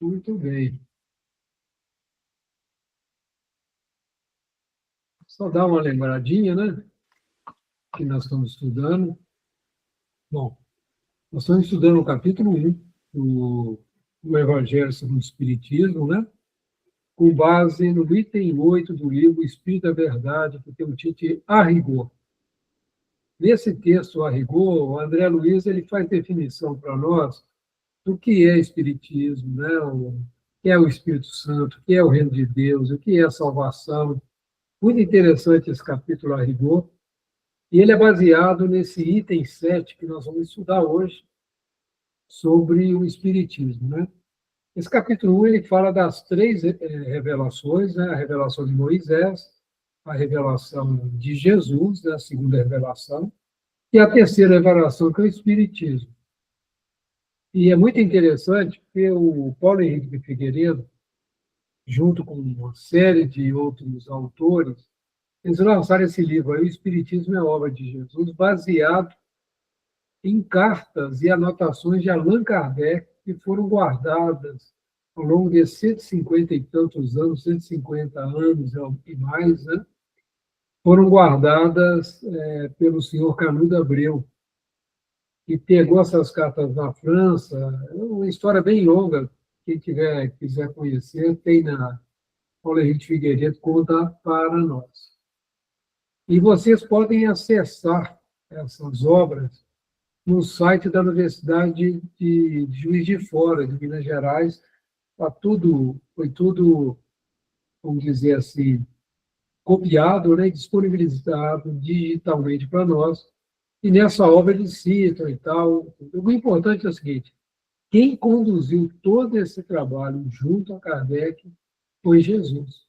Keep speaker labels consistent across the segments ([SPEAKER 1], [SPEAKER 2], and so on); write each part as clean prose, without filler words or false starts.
[SPEAKER 1] Muito bem. Só dar uma lembradinha, né? Que nós estamos estudando. Bom, nós estamos estudando o capítulo 1 do Evangelho segundo o Espiritismo, né? Com base no item 8 do livro Espírito da Verdade, que tem o título A Rigor. Nesse texto, A Rigor, o André Luiz ele faz definição para nós do que é Espiritismo, né? O que é o Espírito Santo, o que é o Reino de Deus, o que é a salvação. Muito interessante esse capítulo A Rigor. E ele é baseado nesse item 7 que nós vamos estudar hoje, sobre o Espiritismo, né? Esse capítulo 1 ele fala das três revelações, né? A revelação de Moisés, a revelação de Jesus, né? A segunda revelação, e a terceira revelação, que é o Espiritismo. E é muito interessante porque o Paulo Henrique de Figueiredo, junto com uma série de outros autores, eles lançaram esse livro, aí, O Espiritismo é Obra de Jesus, baseado em cartas e anotações de Allan Kardec, que foram guardadas ao longo de 150 e tantos anos, 150 anos e mais, né? Foram guardadas pelo senhor Canudo Abreu, que pegou essas cartas na França. É uma história bem longa, quem quiser conhecer, tem na Paulo Henrique Figueiredo, conta para nós. E vocês podem acessar essas obras no site da Universidade de Juiz de Fora, de Minas Gerais. Foi tudo, vamos dizer assim, copiado, né, e disponibilizado digitalmente para nós. E nessa obra eles citam e tal. O importante é o seguinte: quem conduziu todo esse trabalho junto a Kardec foi Jesus.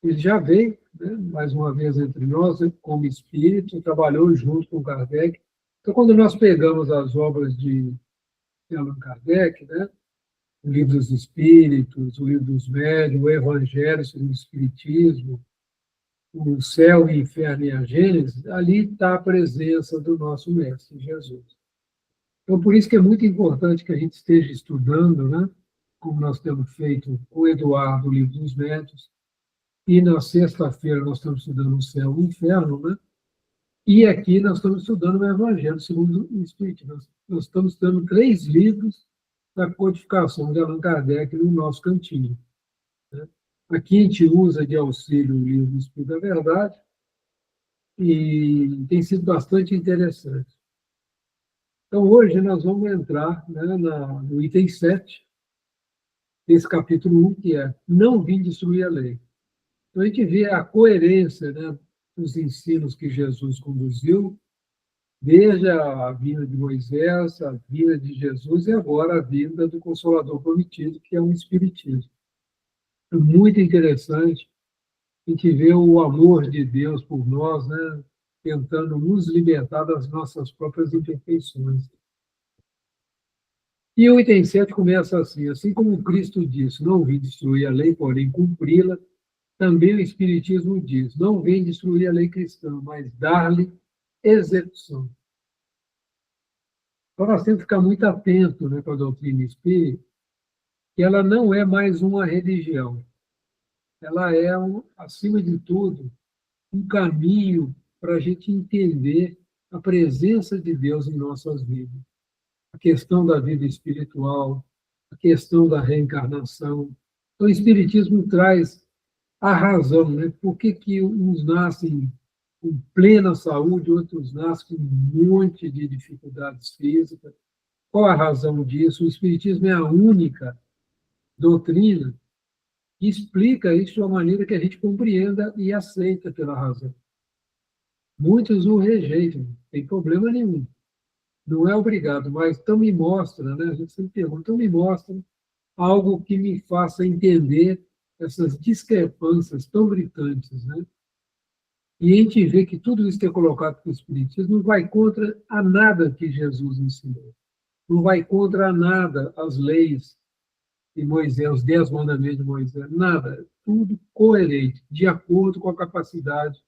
[SPEAKER 1] Ele já veio, né, mais uma vez entre nós, né, como espírito, trabalhou junto com Kardec. Então, quando nós pegamos as obras de Allan Kardec, né, o Livro dos Espíritos, o Livro dos Médiuns, o Evangelho segundo o Espiritismo, o Céu, o Inferno e a Gênesis, ali está a presença do nosso Mestre Jesus. Então, por isso que é muito importante que a gente esteja estudando, né, como nós temos feito com o Eduardo, o Livro dos Médiuns, e na sexta-feira nós estamos estudando o Céu e o Inferno, né? E aqui nós estamos estudando o Evangelho segundo o Espiritismo. Nós estamos estudando 3 livros da codificação de Allan Kardec no nosso cantinho, né? Aqui a gente usa de auxílio o livro Espírito da Verdade e tem sido bastante interessante. Então, hoje nós vamos entrar, né, no item 7 desse capítulo 1, que é Não vim destruir a lei. Então, a gente vê a coerência, né, dos ensinos que Jesus conduziu, desde a vinda de Moisés, a vinda de Jesus e agora a vinda do Consolador Prometido, que é o Espiritismo. É muito interessante a gente ver o amor de Deus por nós, né, tentando nos libertar das nossas próprias imperfeições. E o item 7 começa assim como Cristo disse, não vim destruir a lei, porém cumpri-la, também o Espiritismo diz, não vem destruir a lei cristã, mas dar-lhe execução. Então, nós temos que ficar muito atentos, né, com a doutrina espírita, que ela não é mais uma religião. Ela é, acima de tudo, um caminho para a gente entender a presença de Deus em nossas vidas. A questão da vida espiritual, a questão da reencarnação. Então, o Espiritismo traz a razão, né? Por que uns nascem com plena saúde, outros nascem com um monte de dificuldades físicas? Qual a razão disso? O Espiritismo é a única doutrina que explica isso de uma maneira que a gente compreenda e aceita pela razão. Muitos o rejeitam, não tem problema nenhum. Não é obrigado, mas então me mostra, né? A gente sempre pergunta, então me mostra algo que me faça entender essas discrepâncias tão gritantes, né? E a gente vê que tudo isso que é colocado pelo Espiritismo não vai contra a nada que Jesus ensinou. Não vai contra nada as leis de Moisés, os 10 mandamentos de Moisés, nada. Tudo coerente, de acordo com a capacidade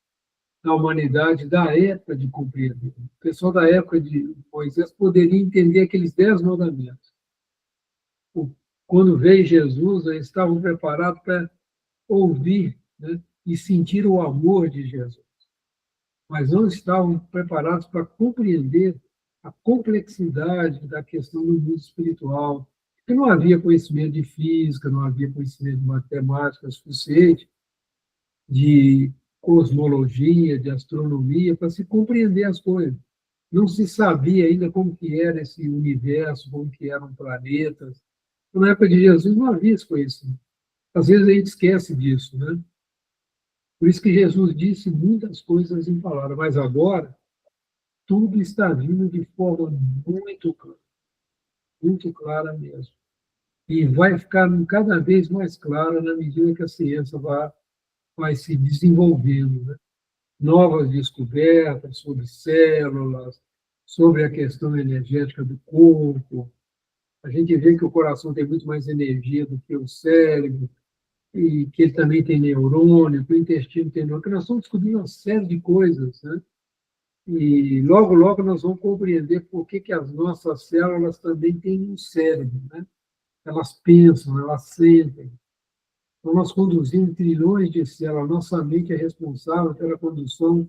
[SPEAKER 1] da humanidade da época de compreender. O pessoal da época de Moisés poderia entender aqueles 10 mandamentos. quando veio Jesus, eles estavam preparados para ouvir, né, e sentir o amor de Jesus, mas não estavam preparados para compreender a complexidade da questão do mundo espiritual, porque não havia conhecimento de física, não havia conhecimento de matemática suficiente, de cosmologia, de astronomia, para se compreender as coisas. Não se sabia ainda como que era esse universo, como que eram planetas. Na época de Jesus não havia esse conhecimento. Às vezes a gente esquece disso, né? Por isso que Jesus disse muitas coisas em palavras, mas agora tudo está vindo de forma muito clara mesmo. E vai ficar cada vez mais clara na medida que a ciência vai se desenvolvendo, né? Novas descobertas sobre células, sobre a questão energética do corpo. A gente vê que o coração tem muito mais energia do que o cérebro, e que ele também tem neurônio, que o intestino tem neurônio, que nós estamos descobrindo uma série de coisas, né? E logo, logo nós vamos compreender por que as nossas células também têm um cérebro, né? Elas pensam, elas sentem. Então, nós conduzimos trilhões de células. Nossa mente é responsável pela condução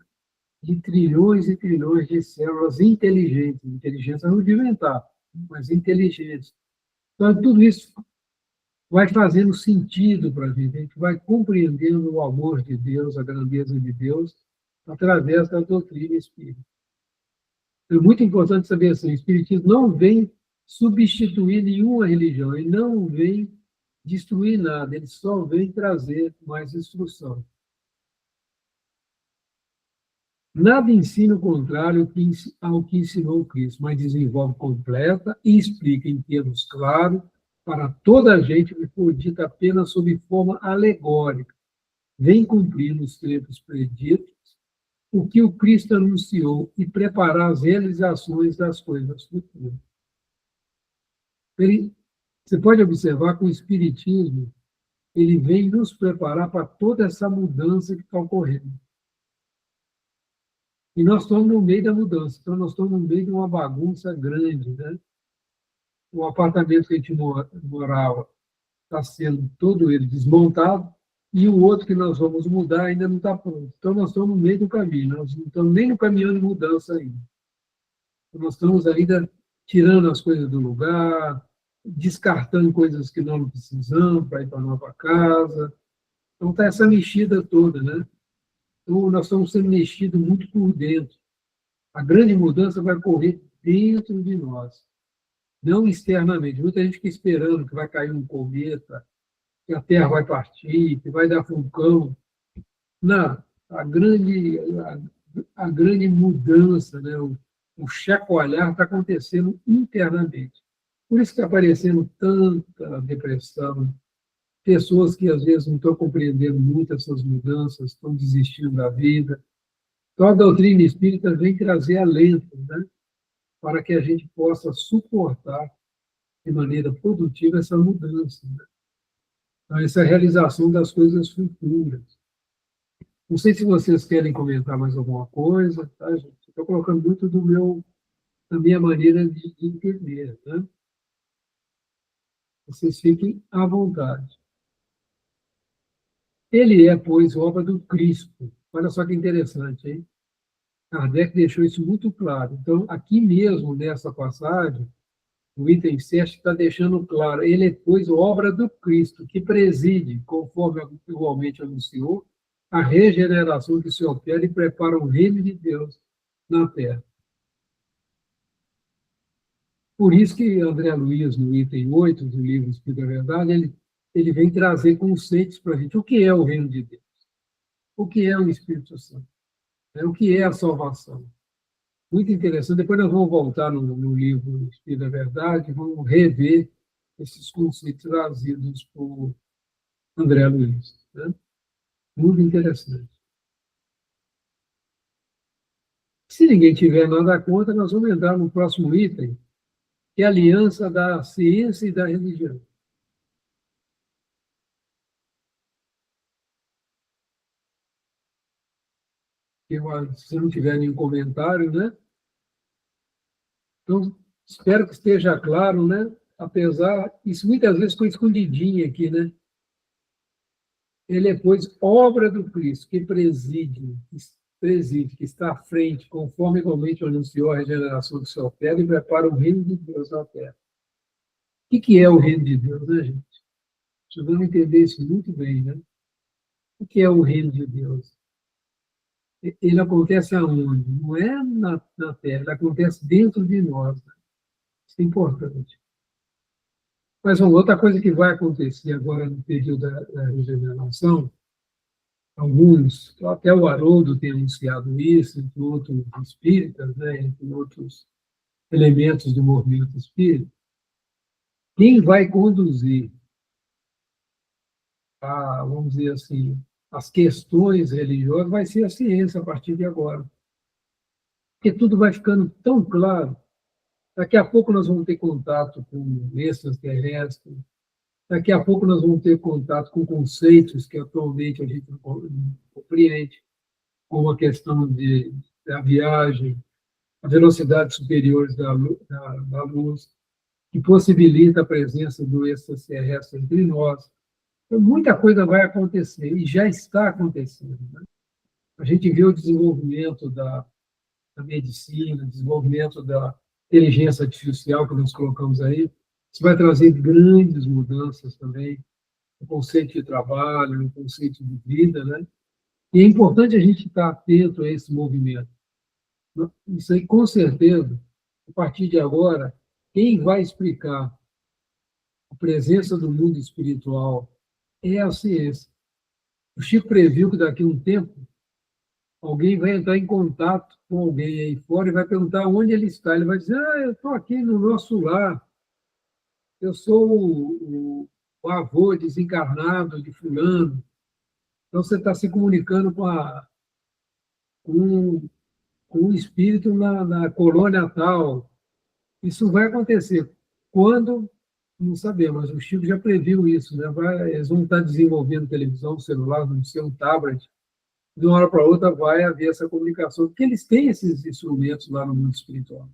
[SPEAKER 1] de trilhões e trilhões de células inteligentes. Inteligência rudimentar, mas inteligentes. Então, tudo isso vai fazendo sentido para a gente vai compreendendo o amor de Deus, a grandeza de Deus, através da doutrina espírita. É muito importante saber assim, o Espiritismo não vem substituir nenhuma religião, ele não vem destruir nada, ele só vem trazer mais instrução. Nada ensina o contrário ao que ensinou Cristo, mas desenvolve completa e explica em termos claros para toda a gente, que for dita apenas sob forma alegórica. Vem cumprir nos tempos preditos o que o Cristo anunciou e preparar as realizações das coisas futuras. Você pode observar que o Espiritismo ele vem nos preparar para toda essa mudança que está ocorrendo. E nós estamos no meio da mudança, então nós estamos no meio de uma bagunça grande, né? O apartamento que a gente morava está sendo todo ele desmontado e o outro que nós vamos mudar ainda não está pronto. Então nós estamos no meio do caminho, nós não estamos nem no caminhão de mudança ainda. Então, nós estamos ainda tirando as coisas do lugar, descartando coisas que nós não precisamos para ir para a nova casa. Então está essa mexida toda, né? Então nós estamos sendo mexidos muito por dentro. A grande mudança vai ocorrer dentro de nós, não externamente. Muita gente fica esperando que vai cair um cometa, que a Terra vai partir, que vai dar vulcão. Não, a grande mudança, né? O chacoalhar está acontecendo internamente. Por isso que está aparecendo tanta depressão, pessoas que às vezes não estão compreendendo muito essas mudanças, estão desistindo da vida. Então, a doutrina espírita vem trazer alento, né? Para que a gente possa suportar de maneira produtiva essa mudança, né? Então, essa realização das coisas futuras. Não sei se vocês querem comentar mais alguma coisa, tá, gente? Estou colocando muito da minha maneira de entender, né? Vocês fiquem à vontade. Ele é, pois, obra do Cristo. Olha só que interessante, hein? Kardec deixou isso muito claro. Então, aqui mesmo, nessa passagem, o item 7 está deixando claro, ele é, pois, obra do Cristo, que preside, conforme igualmente anunciou, a regeneração que se opera e prepara o reino de Deus na Terra. Por isso que André Luiz, no item 8 do livro Espírito da Verdade, ele vem trazer conceitos para a gente. O que é o reino de Deus? O que é o Espírito Santo? O que é a salvação? Muito interessante. Depois nós vamos voltar no livro Espírito da Verdade e vamos rever esses conceitos trazidos por André Luiz. Né? Muito interessante. Se ninguém tiver nada contra, nós vamos entrar no próximo item, que é a aliança da ciência e da religião. Se não tiver nenhum comentário, né? Então, espero que esteja claro, né? apesar, isso muitas vezes ficou escondidinho aqui, né? Ele é, pois, obra do Cristo, preside, que está à frente, conforme igualmente anunciou a regeneração do seu terra e prepara o reino de Deus na terra. O que é o reino de Deus, né, gente? Precisamos entender isso muito bem, né? O que é o reino de Deus? Ele acontece aonde? Não é na terra, ele acontece dentro de nós. Né? Isso é importante. Mas uma outra coisa que vai acontecer agora no período da regeneração, alguns, até o Haroldo tem anunciado isso, entre outros espíritas, né, entre outros elementos do movimento espírita, quem vai conduzir, vamos dizer assim, as questões religiosas vai ser a ciência a partir de agora. Porque tudo vai ficando tão claro. Daqui a pouco nós vamos ter contato com extraterrestres, daqui a pouco nós vamos ter contato com conceitos que atualmente a gente não compreende, como a questão da viagem, a velocidades superiores da luz, que possibilita a presença do extraterrestre entre nós. Então, muita coisa vai acontecer, e já está acontecendo. Né? A gente vê o desenvolvimento da medicina, desenvolvimento da inteligência artificial que nós colocamos aí, isso vai trazer grandes mudanças também no conceito de trabalho, no conceito de vida, né? E é importante a gente estar atento a esse movimento. Isso aí, com certeza, a partir de agora, quem vai explicar a presença do mundo espiritual é a ciência. O Chico previu que daqui a um tempo alguém vai entrar em contato com alguém aí fora e vai perguntar onde ele está. Ele vai dizer, eu estou aqui no nosso lar, eu sou o avô desencarnado de fulano. Então, você está se comunicando com, com um espírito na colônia tal. Isso vai acontecer. Quando? Não sabemos, mas o Chico já previu isso. Né? Eles vão estar desenvolvendo televisão, celular, não sei, um tablet. De uma hora para outra vai haver essa comunicação, porque eles têm esses instrumentos lá no mundo espiritual.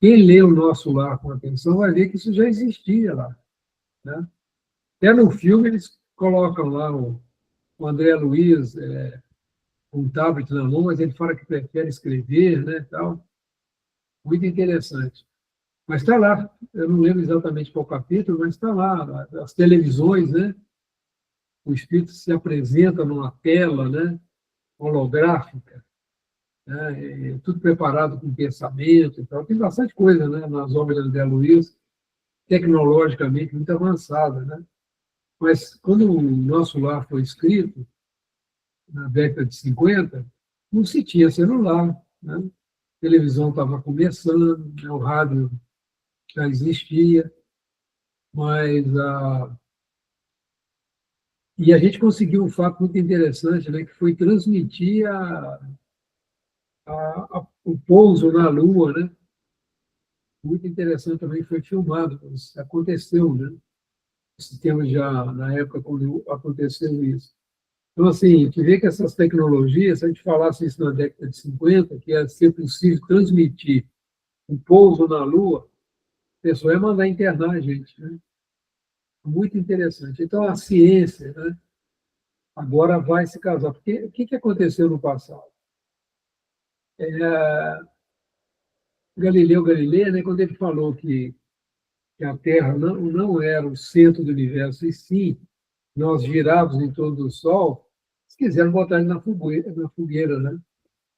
[SPEAKER 1] Quem lê o nosso lar com atenção vai ver que isso já existia lá. Né? Até no filme eles colocam lá o André Luiz com um tablet na mão, mas ele fala que prefere escrever, né, tal. Muito interessante. Mas está lá, eu não lembro exatamente qual capítulo, mas está lá, as televisões, né? O espírito se apresenta numa tela, né, holográfica, né, tudo preparado com pensamento e tal. Tem bastante coisa, né, nas obras de André Luiz, tecnologicamente muito avançada, né? Mas quando o nosso lar foi escrito, na década de 50, não se tinha celular, né? A televisão estava começando, né? O rádio já existia, mas e a gente conseguiu um fato muito interessante, né, que foi transmitir o pouso na Lua, né? Muito interessante também, foi filmado, isso aconteceu, né? Esse tema já na época quando aconteceu isso. Então, assim, a gente vê que essas tecnologias, se a gente falasse isso na década de 50, que ia ser possível transmitir um pouso na Lua, a pessoa ia mandar internar a gente, né? Muito interessante. Então, a ciência, né, agora vai se casar. Porque o que aconteceu no passado? Galileu Galilei, né, quando ele falou que a Terra não era o centro do universo, e sim, nós girávamos em torno do Sol, se quiseram botar ele na fogueira, né?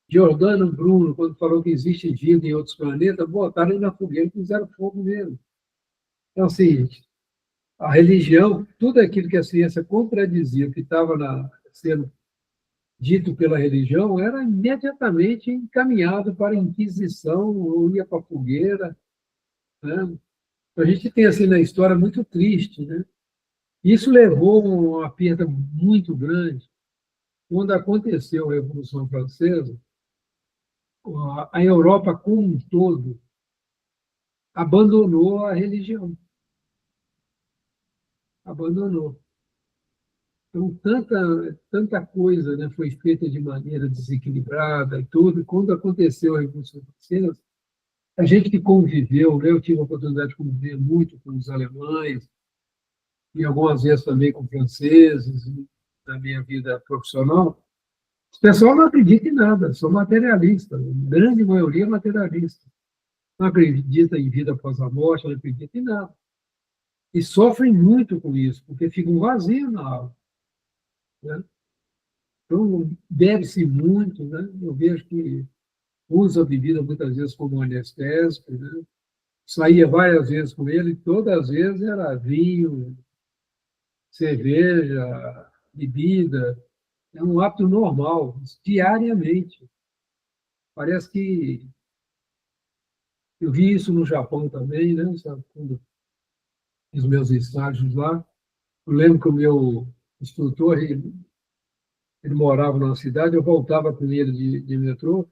[SPEAKER 1] Giordano Bruno, quando falou que existe vida em outros planetas, botaram ele na fogueira e fizeram fogo nele. Então, assim, a religião, tudo aquilo que a ciência contradizia, que estava sendo dito pela religião, era imediatamente encaminhado para a Inquisição ou ia para a fogueira. Né? A gente tem, assim, na história, muito triste. Né? Isso levou a uma perda muito grande. Quando aconteceu a Revolução Francesa, a Europa como um todo abandonou a religião. Abandonou. Então, tanta coisa, né, foi feita de maneira desequilibrada e tudo. E quando aconteceu a Revolução Francesa, A gente que conviveu, né? Eu tive a oportunidade de conviver muito com os alemães, e algumas vezes também com franceses, na minha vida profissional. O pessoal não acredita em nada, são materialistas, a grande maioria é materialista. Não acredita em vida após a morte, não acredita em nada. E sofrem muito com isso, porque ficam vazios na alma. Né? Então, bebe-se muito, né? Eu vejo que usa a bebida muitas vezes como anestésico, né? Saía várias vezes com ele, e todas as vezes era vinho, cerveja, bebida. É um hábito normal, diariamente. Parece que eu vi isso no Japão também, né? Sabe, quando fiz meus estágios lá. Eu lembro que o meu instrutor, ele morava numa cidade, eu voltava com ele de metrô.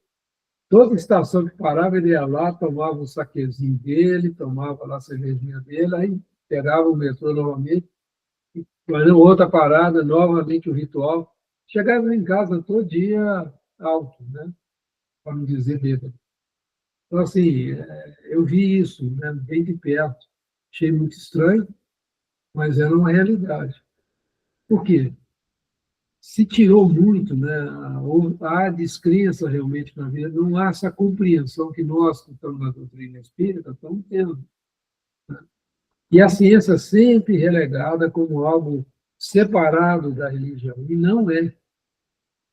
[SPEAKER 1] Toda estação que parava, ele ia lá, tomava o saquezinho dele, tomava lá a cervejinha dele, aí pegava o metrô novamente, fazendo outra parada, novamente o ritual. Chegava em casa todo dia alto, né? Para não dizer bêbado. Então, assim, eu vi isso, né, bem de perto. Achei muito estranho, mas era uma realidade. Por quê? Se tirou muito, né? Há descrença realmente na vida, não há essa compreensão que nós, que estamos na doutrina espírita, estamos tendo. E a ciência sempre relegada como algo separado da religião, e não é.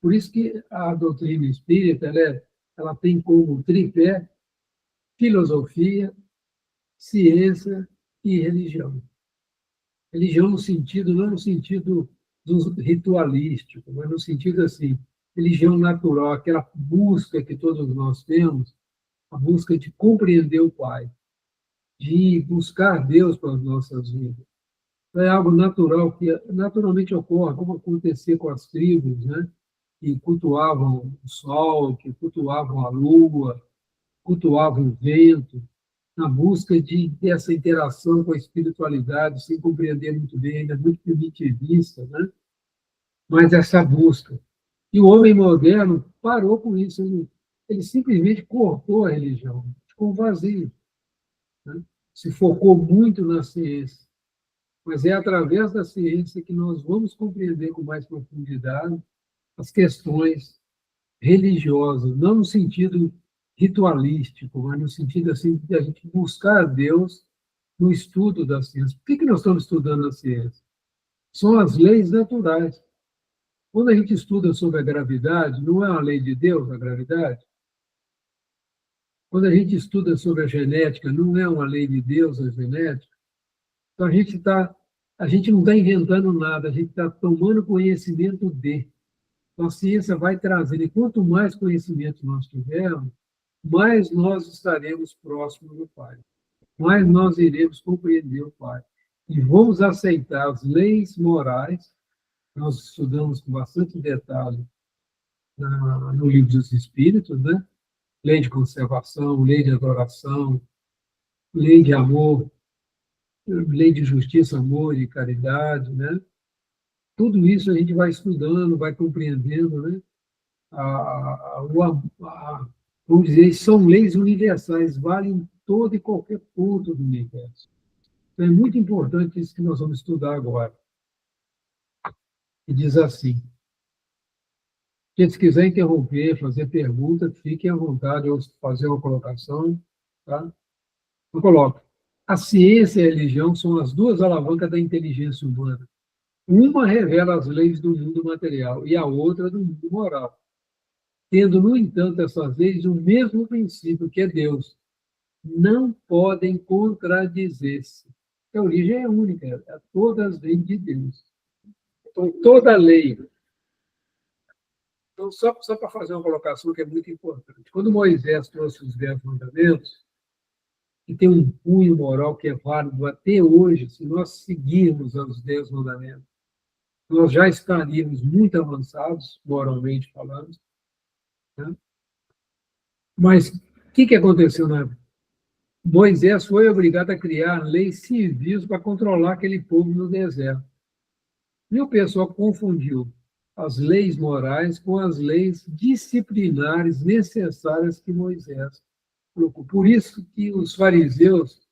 [SPEAKER 1] Por isso que a doutrina espírita ela tem como tripé filosofia, ciência e religião. Religião no sentido, não no sentido do ritualístico, mas no sentido assim, religião natural, aquela busca que todos nós temos, a busca de compreender o Pai, de buscar Deus para as nossas vidas. É algo natural que naturalmente ocorre, como acontecia com as tribos, né? Que cultuavam o sol, que cultuavam a lua, cultuavam o vento, na busca dessa interação com a espiritualidade, sem compreender muito bem, ainda muito primitivista, né? Mas essa busca. E o homem moderno parou com isso, ele simplesmente cortou a religião, ficou vazio, né? Se focou muito na ciência. Mas é através da ciência que nós vamos compreender com mais profundidade as questões religiosas, não no sentido ritualístico, mas no sentido assim de a gente buscar Deus no estudo da ciência. Por que nós estamos estudando a ciência? São as leis naturais. Quando a gente estuda sobre a gravidade, não é uma lei de Deus a gravidade? Quando a gente estuda sobre a genética, não é uma lei de Deus a genética? Então a gente não está inventando nada, a gente está tomando conhecimento de. Então, a ciência vai trazer, e quanto mais conhecimento nós tivermos, mais nós estaremos próximos do Pai, mais nós iremos compreender o Pai. E vamos aceitar as leis morais, nós estudamos com bastante detalhe no Livro dos Espíritos, né? Lei de conservação, lei de adoração, lei de amor, lei de justiça, amor e caridade, né? Tudo isso a gente vai estudando, vai compreendendo, né? Vamos dizer, são leis universais, valem em todo e qualquer ponto do universo. Então, é muito importante isso que nós vamos estudar agora. E diz assim, se quiser interromper, fazer pergunta, fiquem à vontade, ou fazer uma colocação, tá? Eu coloco. A ciência e a religião são as duas alavancas da inteligência humana. Uma revela as leis do mundo material e a outra do mundo moral, tendo, no entanto, essas leis o mesmo princípio, que é Deus. Não podem contradizer-se. A origem é única, todas vêm de Deus. Então, toda lei. Então, só para fazer uma colocação que é muito importante. Quando Moisés trouxe os 10 mandamentos, que tem um cunho moral que é válido até hoje, se nós seguirmos os 10 mandamentos, nós já estaríamos muito avançados, moralmente falando. Né? Mas o que aconteceu na época? Moisés foi obrigado a criar leis civis para controlar aquele povo no deserto. E o pessoal confundiu as leis morais com as leis disciplinares necessárias que Moisés colocou. Por isso que os fariseus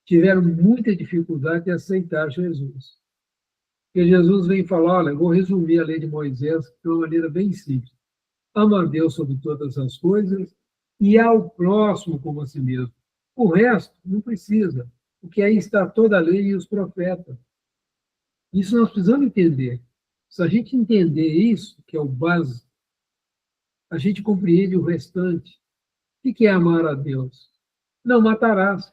[SPEAKER 1] tiveram muita dificuldade em aceitar Jesus. Porque Jesus vem falar, olha, eu vou resumir a lei de Moisés de uma maneira bem simples. Ama a Deus sobre todas as coisas e ao próximo como a si mesmo. O resto não precisa, porque aí está toda a lei e os profetas. Isso nós precisamos entender. Se a gente entender isso, que é o básico, a gente compreende o restante. O que é amar a Deus? Não matarás.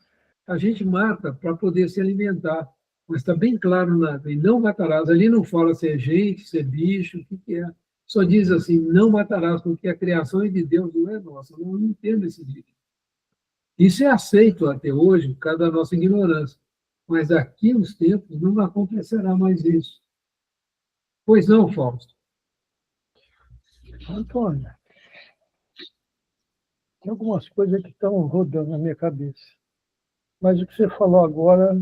[SPEAKER 1] A gente mata para poder se alimentar. Mas está bem claro na lei, não matarás. Ali não fala se é gente, se é bicho, o que é. Só diz assim, não matarás, porque a criação é de Deus, não é nossa. Eu não entendo esse direito. Isso é aceito até hoje, por causa da nossa ignorância. Mas daqui uns tempos não acontecerá mais isso. Pois não, Fausto?
[SPEAKER 2] Antônio, tem algumas coisas que estão rodando na minha cabeça. Mas o que você falou agora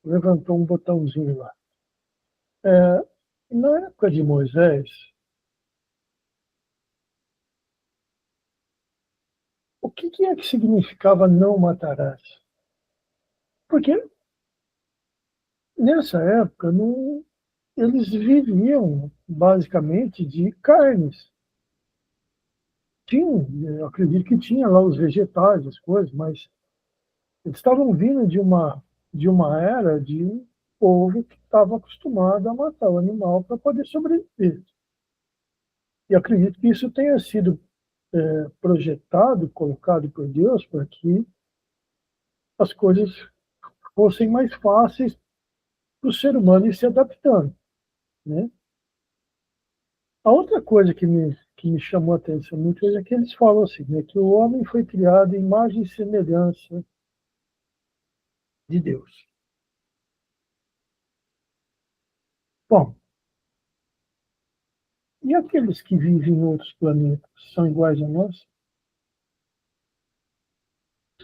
[SPEAKER 2] levantou um botãozinho lá. Na época de Moisés, o que é que significava não matarás? Porque nessa época não, eles viviam basicamente de carnes. Tinha, eu acredito que tinha lá os vegetais, as coisas, mas eles estavam vindo de uma era de um povo que estava acostumado a matar o animal para poder sobreviver. E acredito que isso tenha sido projetado, colocado por Deus, para que as coisas fossem mais fáceis para o ser humano ir se adaptando. Né? A outra coisa que me chamou a atenção muito é que eles falam assim, né, que o homem foi criado em imagem e semelhança de Deus. Bom, e aqueles que vivem em outros planetas são iguais a nós?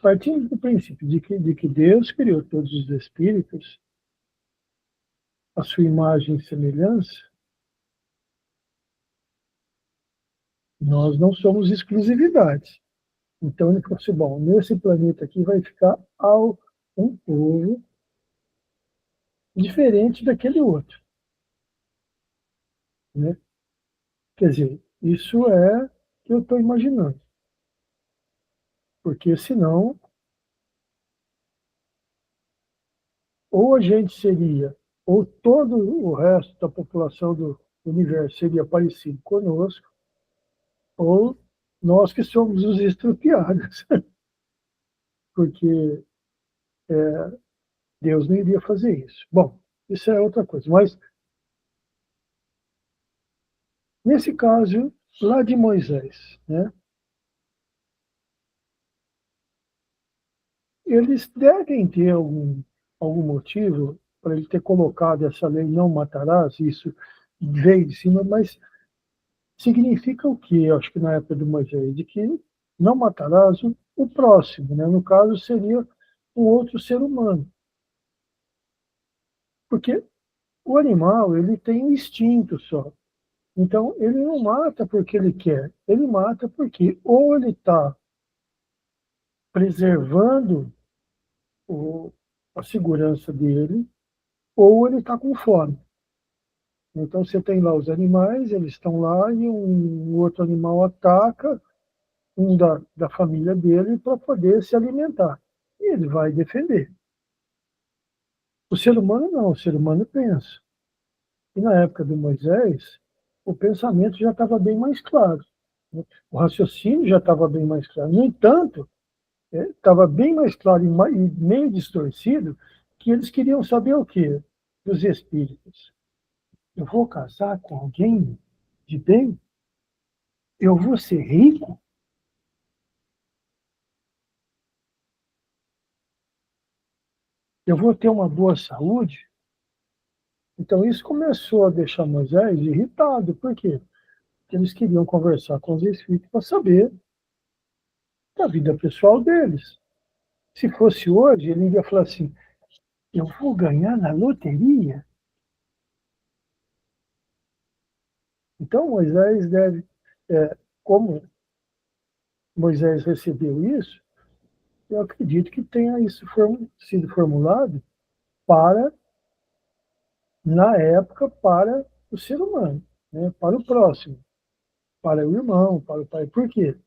[SPEAKER 2] Partindo do princípio de que Deus criou todos os espíritos, a sua imagem e semelhança, nós não somos exclusividade. Então ele falou assim, bom, nesse planeta aqui vai ficar um povo diferente daquele outro. Né? Quer dizer, isso é o que eu estou imaginando. Porque senão, ou a gente seria, ou todo o resto da população do universo seria parecido conosco, ou nós que somos os estrupiados. Porque Deus não iria fazer isso. Bom, isso é outra coisa. Mas, nesse caso, lá de Moisés, né, eles devem ter algum motivo para ele ter colocado essa lei não matarás, isso veio de cima, mas significa o quê? Eu acho que na época de Moisés, de que não matarás o próximo, né? No caso seria um outro ser humano. Porque o animal, ele tem um instinto só. Então, ele não mata porque ele quer, ele mata porque ou ele está preservando a segurança dele, ou ele está com fome. Então, você tem lá os animais, eles estão lá e um outro animal ataca um da família dele para poder se alimentar. E ele vai defender. O ser humano não, o ser humano pensa. E na época de Moisés, o pensamento já estava bem mais claro. Né? O raciocínio já estava bem mais claro. No entanto, estava bem mais claro e meio distorcido que eles queriam saber o quê? Dos espíritos. Eu vou casar com alguém de bem? Eu vou ser rico? Eu vou ter uma boa saúde? Então, isso começou a deixar Moisés irritado. Por quê? Porque eles queriam conversar com os espíritos para saber da vida pessoal deles. Se fosse hoje, ele ia falar assim: eu vou ganhar na loteria. Então, Moisés deve, como Moisés recebeu isso, eu acredito que tenha isso sido formulado para, na época, para o ser humano, né? Para o próximo, para o irmão, para o pai. Por quê?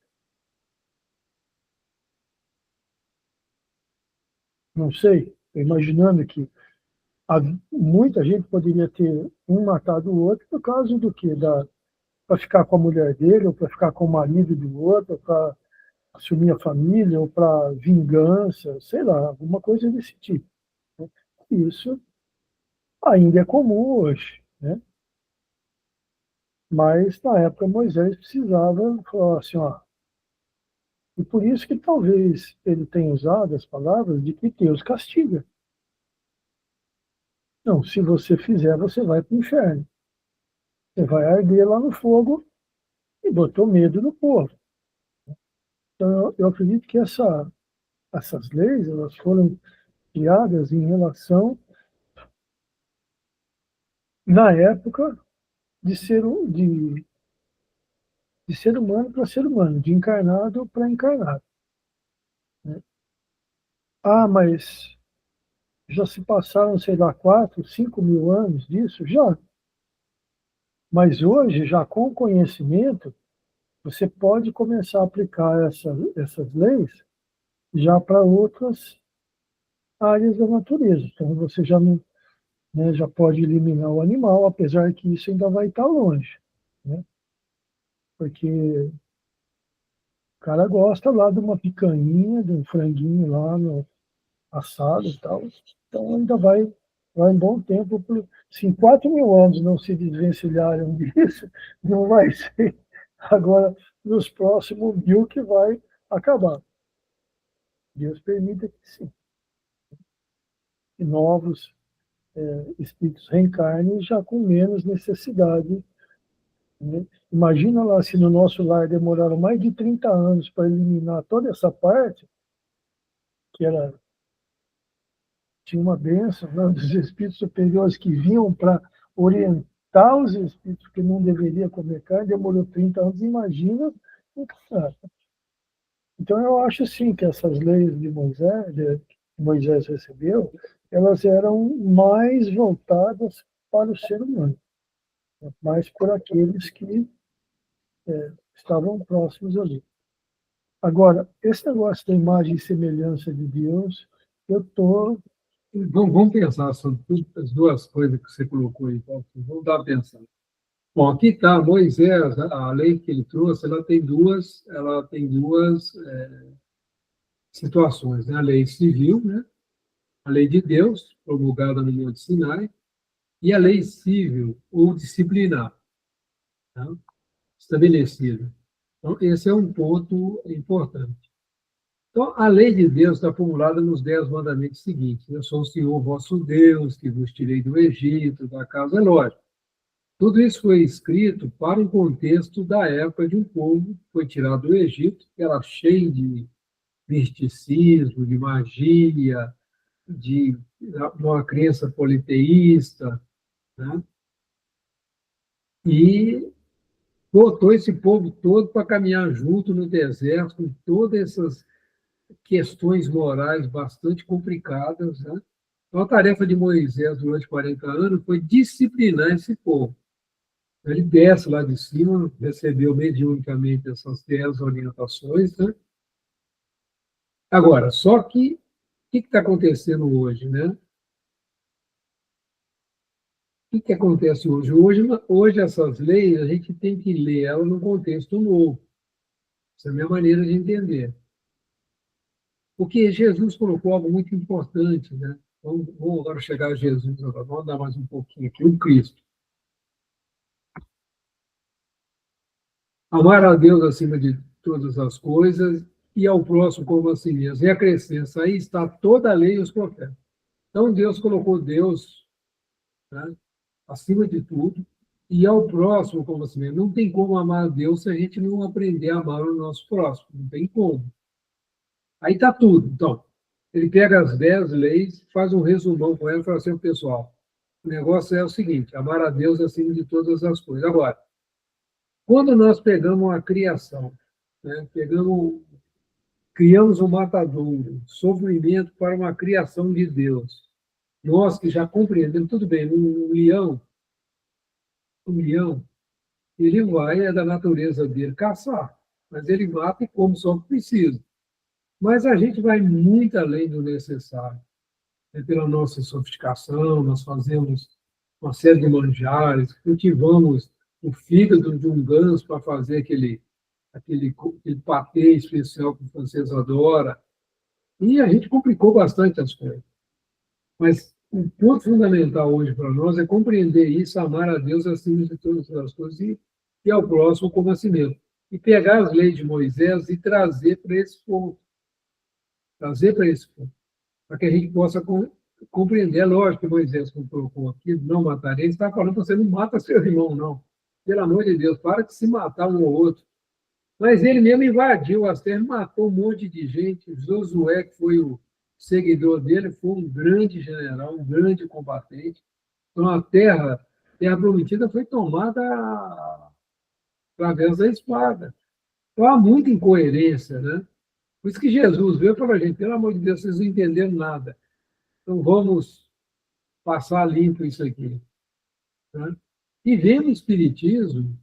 [SPEAKER 2] Não sei. Imaginando que muita gente poderia ter um matado o outro por causa do quê? Para ficar com a mulher dele, ou para ficar com o marido do outro, para assumir a família, ou para vingança, sei lá, alguma coisa desse tipo, né? Isso ainda é comum hoje, né? Mas na época Moisés precisava falar assim, ó, e por isso que talvez ele tenha usado as palavras de que Deus castiga. Não, se você fizer, você vai para o inferno. Você vai arder lá no fogo e botou medo no povo. Então, eu acredito que essas leis elas foram criadas em relação, na época, de ser humano para ser humano, de encarnado para encarnado, né? Ah, mas já se passaram, sei lá, 4, 5 mil anos disso? Já. Mas hoje, já com conhecimento, você pode começar a aplicar essas leis já para outras áreas da natureza. Então, você já não, né, já pode eliminar o animal, apesar que isso ainda vai estar longe, né? Porque o cara gosta lá de uma picanha, de um franguinho lá no assado e tal. Então ainda vai um bom tempo. Se em 4 mil anos não se desvencilharam disso, não vai ser agora nos próximos 1.000 que vai acabar. Deus permita que sim. Que novos espíritos reencarnem já com menos necessidade, né? Imagina lá se no nosso lar demoraram mais de 30 anos para eliminar toda essa parte, que era, tinha uma bênção, né, dos espíritos superiores que vinham para orientar os espíritos que não deveria comer carne, demorou 30 anos, imagina. Então eu acho assim que essas leis que Moisés recebeu, elas eram mais voltadas para o ser humano, né, mais por aqueles que estavam próximos ali. Agora, esse negócio da imagem e semelhança de Deus, eu estou.
[SPEAKER 1] Vamos pensar sobre as duas coisas que você colocou aí, Paulo. Vamos dar uma pensada. Bom, aqui está, Moisés, a lei que ele trouxe, ela tem duas situações, né? A lei civil, né? A lei de Deus, promulgada no Monte Sinai, e a lei civil ou disciplinar, tá? Estabelecida. Então, esse é um ponto importante. Então, a lei de Deus está formulada nos 10 mandamentos seguintes. Eu sou o Senhor vosso Deus, que vos tirei do Egito, da casa, é lógico. Tudo isso foi escrito para um contexto da época de um povo que foi tirado do Egito, que era cheio de misticismo, de magia, de uma crença politeísta, né? E botou esse povo todo para caminhar junto no deserto, com todas essas questões morais bastante complicadas, né? Então, a tarefa de Moisés durante 40 anos foi disciplinar esse povo. Ele desce lá de cima, recebeu mediunicamente essas 10 orientações, né? Agora, só que o que está acontecendo hoje, né? O que acontece hoje? Hoje, essas leis, a gente tem que ler elas num contexto novo. Essa é a minha maneira de entender. Porque Jesus colocou algo muito importante, né? Vamos agora chegar a Jesus, vamos dar mais um pouquinho aqui, o Cristo. Amar a Deus acima de todas as coisas e ao próximo como a si mesmo. E acrescenta, aí está toda a lei e os profetas. Então, Deus colocou Deus, né, acima de tudo e ao próximo como a si mesmo. Não tem como amar a Deus se a gente não aprender a amar o nosso próximo. Não tem como. Aí está tudo. Então, ele pega as 10 leis, faz um resumão com ela e fala assim, pessoal, o negócio é o seguinte, amar a Deus acima de todas as coisas. Agora, quando nós pegamos a criação, né, pegamos criamos um matadouro, sofrimento para uma criação de Deus. Nós que já compreendemos, tudo bem, um leão, ele vai, é da natureza dele, caçar, mas ele mata e come só o que precisa. Mas a gente vai muito além do necessário. Pela nossa sofisticação, nós fazemos uma série de manjares, cultivamos o fígado de um ganso para fazer aquele patê especial que o francês adora. E a gente complicou bastante as coisas. Mas o ponto fundamental hoje para nós é compreender isso, amar a Deus acima de todas as coisas e ao próximo como a si mesmo. E pegar as leis de Moisés e trazer para esse ponto. Trazer para esse ponto. Para que a gente possa compreender. É lógico que Moisés, como colocou aqui, não matarei, ele está falando que você não mata seu irmão, não. Pelo amor de Deus, para de se matar um ou outro. Mas ele mesmo invadiu as terras, matou um monte de gente. Josué, que foi o seguidor dele, foi um grande general, um grande combatente. Então, a terra prometida foi tomada através da espada. Então, há muita incoerência, né? Por isso que Jesus veio e falou, gente, pelo amor de Deus, vocês não entenderam nada. Então, vamos passar limpo isso aqui. Né? E vem o Espiritismo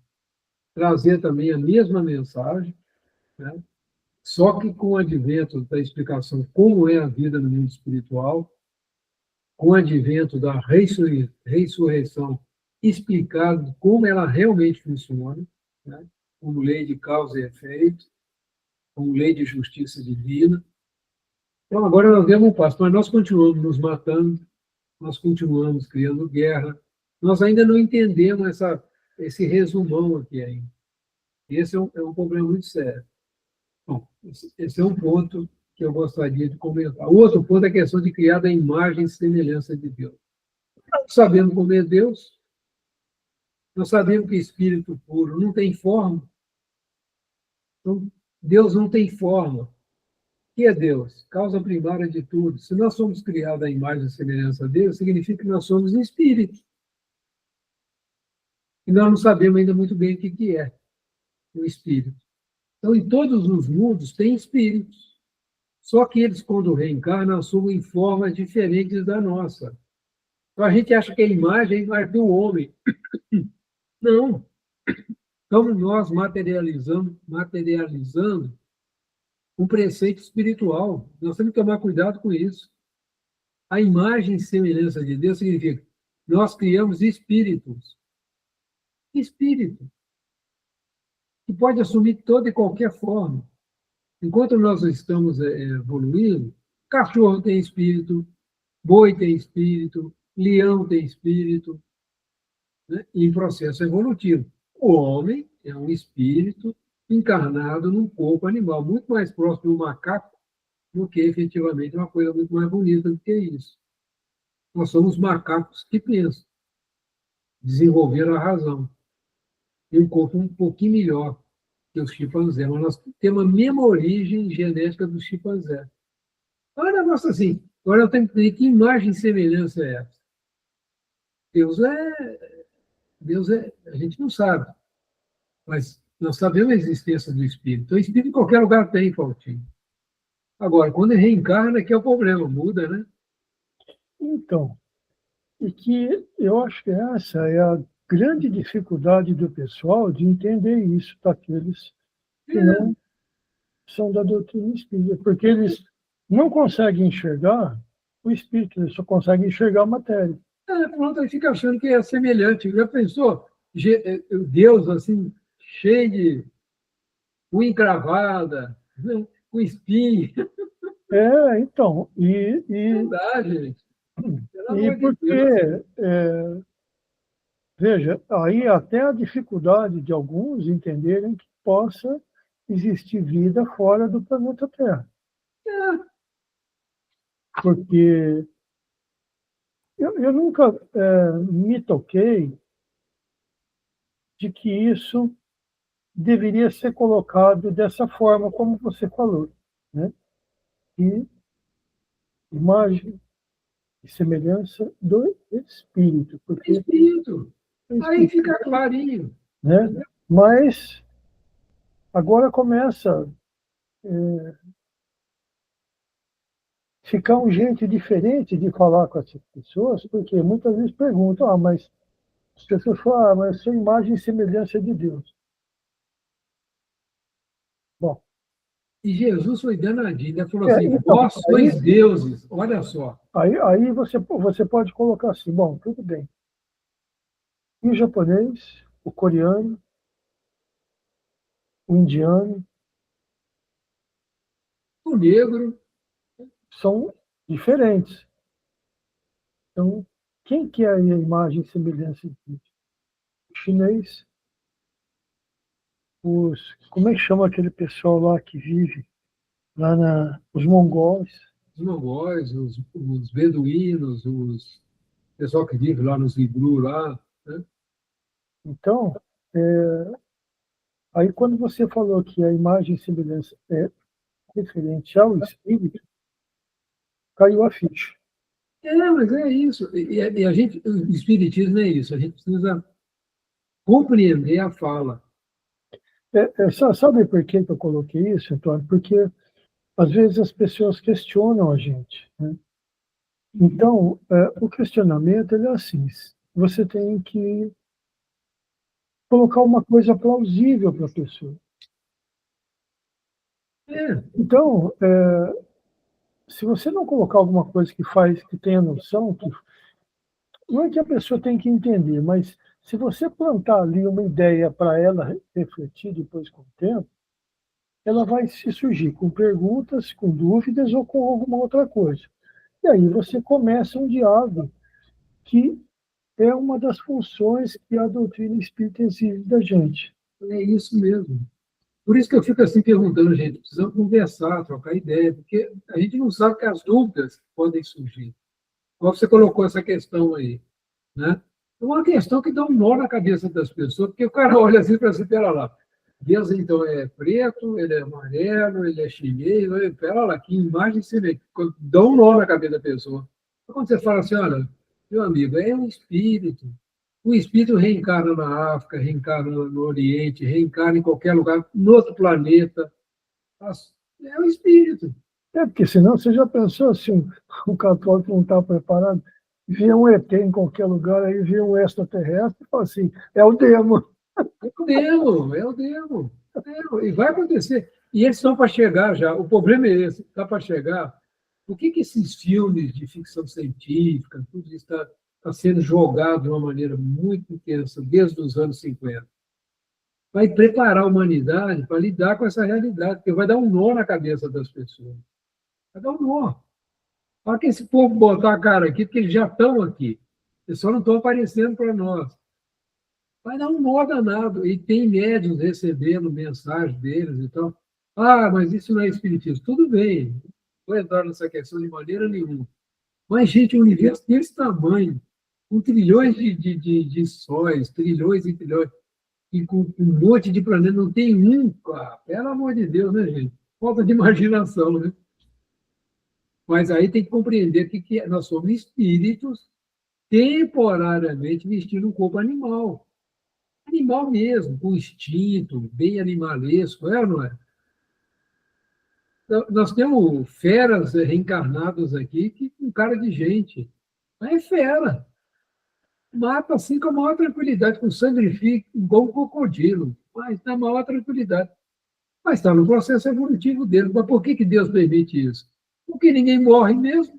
[SPEAKER 1] trazer também a mesma mensagem, né? Só que com o advento da explicação como é a vida no mundo espiritual, com o advento da ressurreição explicado como ela realmente funciona, né? Como lei de causa e efeito, como lei de justiça divina. Então, agora nós demos um passo, mas nós continuamos nos matando, nós continuamos criando guerra, nós ainda não entendemos esse resumão aqui ainda. Esse é um problema muito sério. Bom, esse é um ponto que eu gostaria de comentar. O outro ponto é a questão de criar a imagem e semelhança de Deus. Nós sabemos como é Deus, nós sabemos que espírito puro não tem forma. Então, Deus não tem forma. O que é Deus? Causa primária de tudo. Se nós somos criados à imagem e semelhança dele, significa que nós somos espíritos. E nós não sabemos ainda muito bem o que é o espírito. Então, em todos os mundos tem espíritos. Só que eles, quando reencarnam, assumem em formas diferentes da nossa. Então, a gente acha que a imagem é a imagem do homem. Não. Estamos nós materializando um preceito espiritual. Nós temos que tomar cuidado com isso. A imagem e semelhança de Deus significa que nós criamos espíritos. Espírito. Que pode assumir toda e qualquer forma. Enquanto nós estamos evoluindo, cachorro tem espírito, boi tem espírito, leão tem espírito, né? Em processo evolutivo. O homem é um espírito encarnado num corpo animal, muito mais próximo do macaco do que efetivamente uma coisa muito mais bonita do que isso. Nós somos macacos que pensam, desenvolveram a razão. E um corpo um pouquinho melhor que os chimpanzés, mas nós temos a mesma origem genética do chimpanzé. Então, é um negócio assim. Agora eu tenho que entender que imagem e semelhança é essa. Deus é, a gente não sabe, mas nós sabemos a existência do espírito. Então, o espírito em qualquer lugar tem, Faltinho. Agora, quando ele reencarna, que é o problema, muda, né?
[SPEAKER 2] Então, e que eu acho que essa é a grande dificuldade do pessoal de entender isso, daqueles que não são da doutrina espírita, porque eles não conseguem enxergar o espírito, eles só conseguem enxergar a matéria.
[SPEAKER 1] Pronto, ele fica achando que é semelhante. Já pensou? Deus, assim, cheio de unha encravada, né? Com espinho.
[SPEAKER 2] Então,
[SPEAKER 1] Não dá, gente. Pelo
[SPEAKER 2] e
[SPEAKER 1] amor de
[SPEAKER 2] porque,
[SPEAKER 1] Deus.
[SPEAKER 2] veja, aí até a dificuldade de alguns entenderem que possa existir vida fora do planeta Terra. Porque eu nunca me toquei de que isso deveria ser colocado dessa forma, como você falou, né? E imagem e semelhança do espírito, porque
[SPEAKER 1] Espírito. Aí fica clarinho.
[SPEAKER 2] né? Mas agora começa ficar um jeito diferente de falar com essas pessoas, porque muitas vezes perguntam, mas as pessoas falam, mas eu sou imagem e semelhança de Deus. Bom,
[SPEAKER 1] E Jesus foi danadinho, ele falou assim,
[SPEAKER 2] então,
[SPEAKER 1] vós sois deuses, olha só.
[SPEAKER 2] aí você pode colocar assim, bom, tudo bem. E o japonês, o coreano, o indiano,
[SPEAKER 1] O negro,
[SPEAKER 2] são diferentes. Então, quem que é a imagem e semelhança de Deus? O chinês, como é que chama aquele pessoal lá que vive lá os mongóis?
[SPEAKER 1] os mongóis, os beduínos, os pessoal que vive lá nos Iglu, lá, né?
[SPEAKER 2] Então, aí quando você falou que a imagem e semelhança é referente ao espírito, caiu a ficha.
[SPEAKER 1] Mas é isso. E a gente, o espiritismo é isso, a gente precisa compreender a fala.
[SPEAKER 2] Sabe por que eu coloquei isso, Antônio? Porque às vezes as pessoas questionam a gente, né? Então, o questionamento ele é assim: você tem que colocar uma coisa plausível para a pessoa.
[SPEAKER 1] É,
[SPEAKER 2] Então, se você não colocar alguma coisa que tenha noção, não é que a pessoa tem que entender, mas se você plantar ali uma ideia para ela refletir depois com o tempo, ela vai se surgir com perguntas, com dúvidas ou com alguma outra coisa. E aí você começa um diálogo que é uma das funções que a doutrina espírita exige da gente.
[SPEAKER 1] é isso mesmo. Por isso que eu fico assim perguntando, gente, precisamos conversar, trocar ideia, porque a gente não sabe que as dúvidas podem surgir. Como você colocou essa questão aí, né? É uma questão que dá um nó na cabeça das pessoas, porque o cara olha assim para assim, pera lá, Deus então é preto, ele é amarelo, ele é chinês, pera lá, que imagem você vê, dá um nó na cabeça da pessoa. Quando você fala assim, olha, meu amigo, é um espírito, o espírito reencarna na África, reencarna no Oriente, reencarna em qualquer lugar, no outro planeta. É o espírito.
[SPEAKER 2] Porque senão você já pensou se um católico não está preparado, vê um ET em qualquer lugar, aí vê um extraterrestre e fala assim, é o demo.
[SPEAKER 1] É o demo, é o demo. E vai acontecer. E eles estão para chegar já. O problema é esse, está para chegar. Por que esses filmes de ficção científica, tudo isso está sendo jogado de uma maneira muito intensa desde os anos 50? Vai preparar a humanidade para lidar com essa realidade, porque vai dar um nó na cabeça das pessoas. Vai dar um nó. Para que esse povo botar a cara aqui, porque eles já estão aqui. Eles só não estão aparecendo para nós. Vai dar um nó danado. E tem médiums recebendo mensagem deles e tal. Mas isso não é espiritismo. Tudo bem, não vou entrar nessa questão de maneira nenhuma. Mas, gente, o universo desse tamanho, com trilhões de sóis, trilhões e trilhões, e com um monte de planetas, não tem um, cara. Pelo amor de Deus, né, gente? Falta de imaginação, né? Mas aí tem que compreender que nós somos espíritos temporariamente vestindo um corpo animal. Animal mesmo, com instinto, bem animalesco, é ou não é? Nós temos feras reencarnadas aqui que com cara de gente. Mas é fera. Mata assim com a maior tranquilidade, com sangue frio, igual um crocodilo, mas na maior tranquilidade. Mas está no processo evolutivo dele. Mas por que Deus permite isso? Porque ninguém morre mesmo.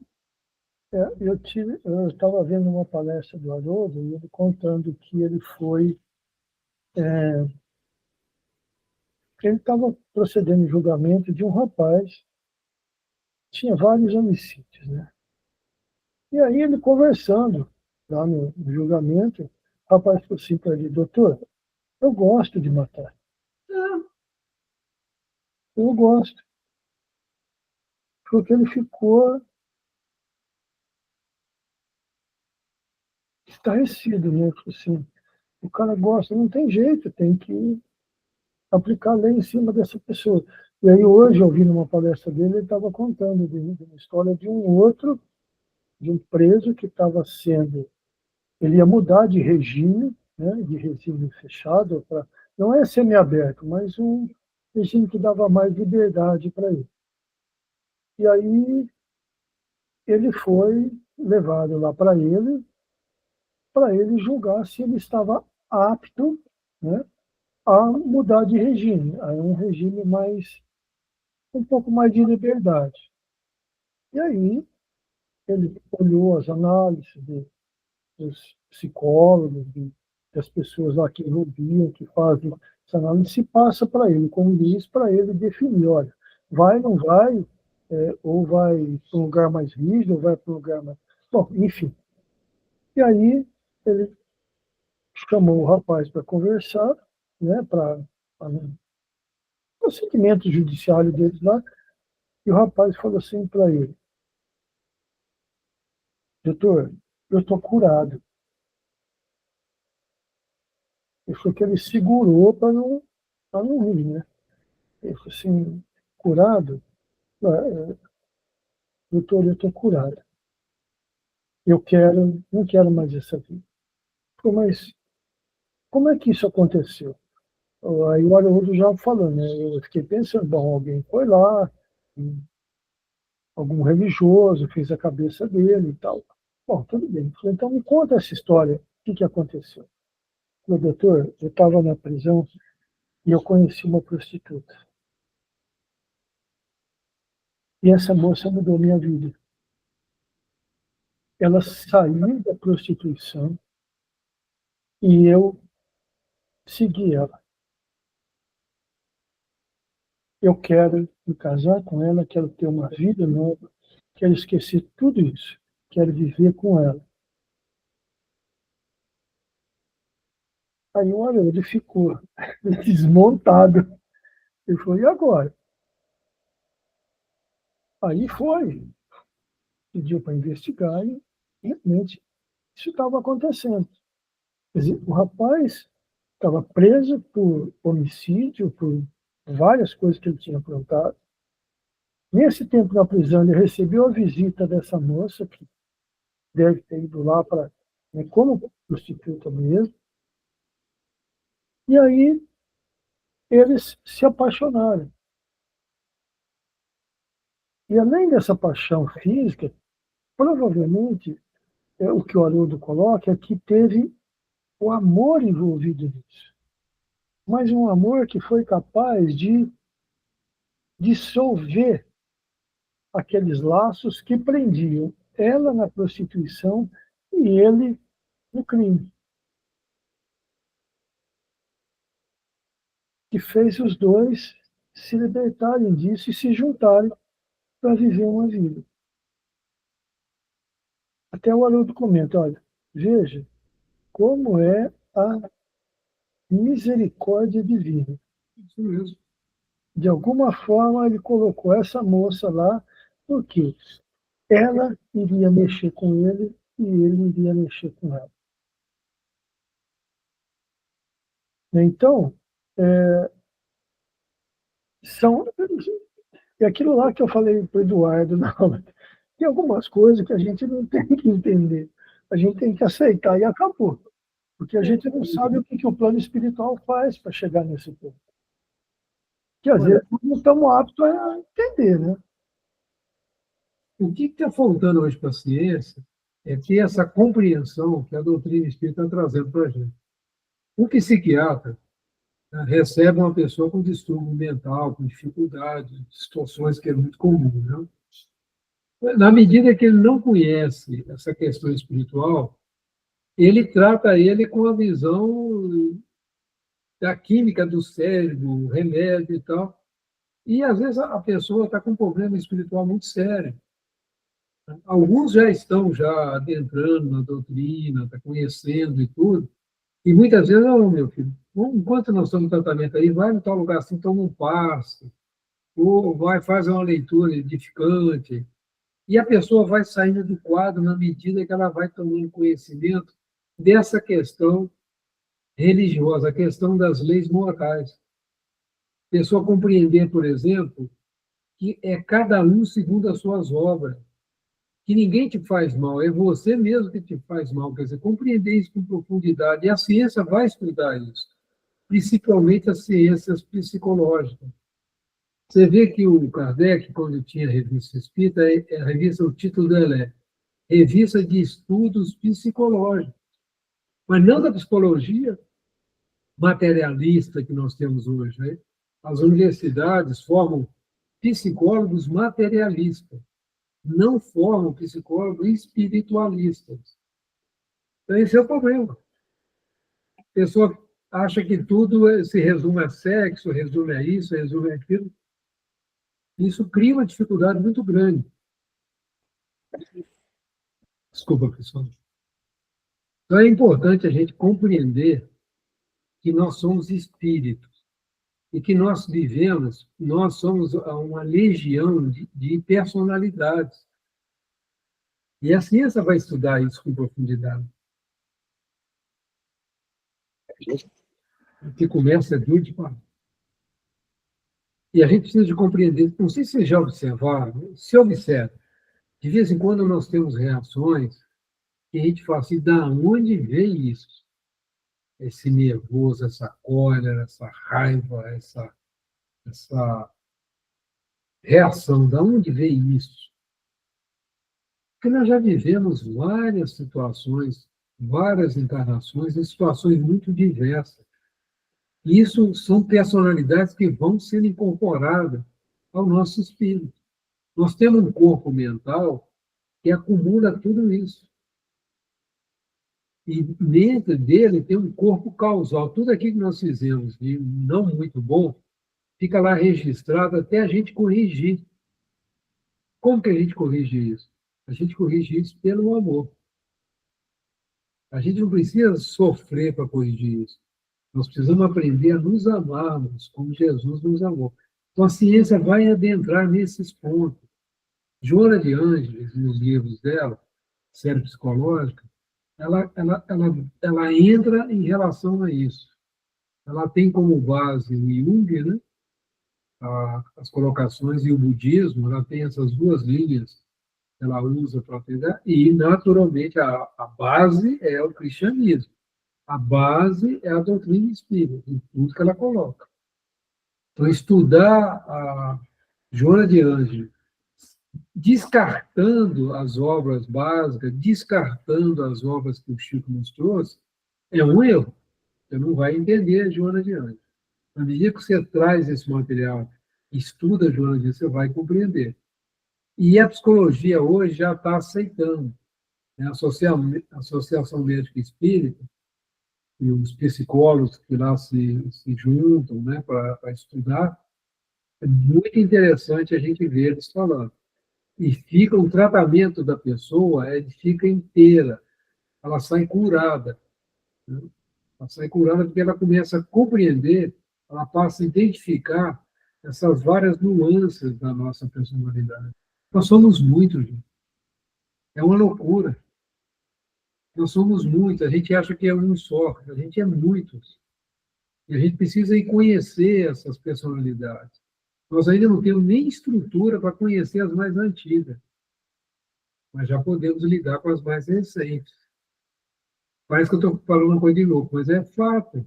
[SPEAKER 2] Eu estava vendo uma palestra do Haroldo e ele contando que ele estava procedendo em julgamento de um rapaz, tinha vários homicídios, né? E aí ele conversando lá no julgamento, o rapaz falou assim para ele, doutor, eu gosto de matar,
[SPEAKER 1] Ah,
[SPEAKER 2] eu gosto, porque ele ficou estarrecido, né? Ele falou assim, o cara gosta, não tem jeito, tem que aplicar a lei em cima dessa pessoa. E aí hoje, ouvindo uma palestra dele, ele estava contando de uma história de um preso que estava sendo, ele ia mudar de regime, né, de regime fechado, não é semiaberto, mas um regime que dava mais liberdade para ele. E aí ele foi levado lá para ele julgar se ele estava apto, né, a mudar de regime, a um regime um pouco mais de liberdade. E aí ele olhou as análises dos psicólogos, das pessoas lá que ouviam, que fazem essa análise, se passa para ele, como diz, para ele definir, olha, vai, não vai, ou vai para um lugar mais rígido, ou vai para um lugar mais... Bom, enfim. E aí ele chamou o rapaz para conversar, né, para o segmento judiciário deles lá, e o rapaz falou assim para ele, doutor, eu estou curado. Ele falou que ele segurou para não rir, né? Ele falou assim, curado? Doutor, eu estou curado. Não quero mais essa vida. Falei, mas como é que isso aconteceu? Aí o Haroldo já falando, né? Eu fiquei pensando, bom, alguém foi lá, algum religioso fez a cabeça dele e tal. Bom, tudo bem. Falei, então me conta essa história, o que aconteceu? Falei, doutor, eu estava na prisão e eu conheci uma prostituta. E essa moça mudou minha vida. Ela saiu da prostituição e eu segui ela. Eu quero me casar com ela, quero ter uma vida nova, quero esquecer tudo isso, quero viver com ela. Aí, olha, ele ficou desmontado. Ele falou, e agora? Aí foi, pediu para investigar e realmente isso estava acontecendo. Quer dizer, o rapaz estava preso por homicídio, por várias coisas que ele tinha aprontado. Nesse tempo na prisão, ele recebeu a visita dessa moça, que deve ter ido lá para, né, como prostituta mesmo, e aí eles se apaixonaram. E além dessa paixão física, provavelmente, o que o Haroldo coloca é que teve o amor envolvido nisso. Mas um amor que foi capaz de dissolver aqueles laços que prendiam ela na prostituição e ele no crime, que fez os dois se libertarem disso e se juntarem para viver uma vida. Até o Haroldo comenta, olha, veja como é a misericórdia divina.
[SPEAKER 1] Isso mesmo.
[SPEAKER 2] De alguma forma, ele colocou essa moça lá, porque ela iria mexer com ele e ele iria mexer com ela. Então, são, é aquilo lá que eu falei para o Eduardo na aula. Tem algumas coisas que a gente não tem que entender. A gente tem que aceitar e acabou. Porque a gente não sabe o que o plano espiritual faz para chegar nesse ponto. Que às vezes não estamos aptos a entender, né?
[SPEAKER 1] O que está faltando hoje para a ciência é ter essa compreensão que a doutrina espírita está trazendo para a gente. Um psiquiatra, né, recebe uma pessoa com distúrbio mental, com dificuldade, situações que é muito comum. Né? Na medida que ele não conhece essa questão espiritual, ele trata ele com a visão da química do cérebro, remédio e tal. E, às vezes, a pessoa está com um problema espiritual muito sério. Alguns já estão já adentrando na doutrina, está conhecendo e tudo, e muitas vezes, não, meu filho, enquanto nós estamos no tratamento aí, vai no tal lugar assim, toma um passe, ou vai fazer uma leitura edificante, e a pessoa vai saindo do quadro na medida que ela vai tomando conhecimento dessa questão religiosa, a questão das leis morais. A pessoa compreender, por exemplo, que é cada um segundo as suas obras, que ninguém te faz mal, é você mesmo que te faz mal. Quer dizer, compreender isso com profundidade. E a ciência vai estudar isso, principalmente as ciências psicológicas. Você vê que o Kardec, quando tinha a revista Espírita, a revista, o título dela é Revista de Estudos Psicológicos, mas não da psicologia materialista que nós temos hoje, né? As universidades formam psicólogos materialistas, não formam psicólogos espiritualistas. Então, esse é o problema. A pessoa acha que tudo se resume a sexo, resume a isso, resume a aquilo. Isso cria uma dificuldade muito grande. Desculpa, pessoal. Então, é importante a gente compreender que nós somos espíritos e que nós somos uma legião de personalidades. E a ciência vai estudar isso com profundidade. O que começa é duro de parar. E a gente precisa de compreender, não sei se vocês já observaram, se observa, de vez em quando nós temos reações que a gente fala assim, da onde vem isso? Esse nervoso, essa cólera, essa raiva, essa reação, da onde vem isso? Porque nós já vivemos várias situações, várias encarnações, em situações muito diversas. E isso são personalidades que vão sendo incorporadas ao nosso espírito. Nós temos um corpo mental que acumula tudo isso. E dentro dele tem um corpo causal. Tudo aquilo que nós fizemos de não muito bom fica lá registrado até a gente corrigir. Como que a gente corrige isso? A gente corrige isso pelo amor. A gente não precisa sofrer para corrigir isso. Nós precisamos aprender a nos amarmos, como Jesus nos amou. Então, a ciência vai adentrar nesses pontos. Joana de Ângeles, nos livros dela, Série Psicológica, ela entra em relação a isso. Ela tem como base o Jung, né? As colocações, e o budismo, ela tem essas duas linhas que ela usa para aprender, e, naturalmente, a base é o cristianismo. A base é a doutrina espírita, em tudo que ela coloca. Então, estudar a Joana de Ângeles, descartando as obras básicas, descartando as obras que o Chico nos trouxe, é um erro. Você não vai entender a Joana de Ângeles. À medida que você traz esse material, estuda a Joana de Ângeles, você vai compreender. E a psicologia hoje já está aceitando. Né? A Associação Médica Espírita e os psicólogos que lá se juntam, né, para estudar, é muito interessante a gente ver eles falando. E fica o tratamento da pessoa, ele fica inteira, ela sai curada. Né? Ela sai curada porque ela começa a compreender, ela passa a identificar essas várias nuances da nossa personalidade. Nós somos muitos, gente. É uma loucura. Nós somos muitos, a gente acha que é um só, a gente é muitos. E a gente precisa ir conhecer essas personalidades. Nós ainda não temos nem estrutura para conhecer as mais antigas, mas já podemos lidar com as mais recentes. Parece que eu estou falando uma coisa de louco, mas é fato.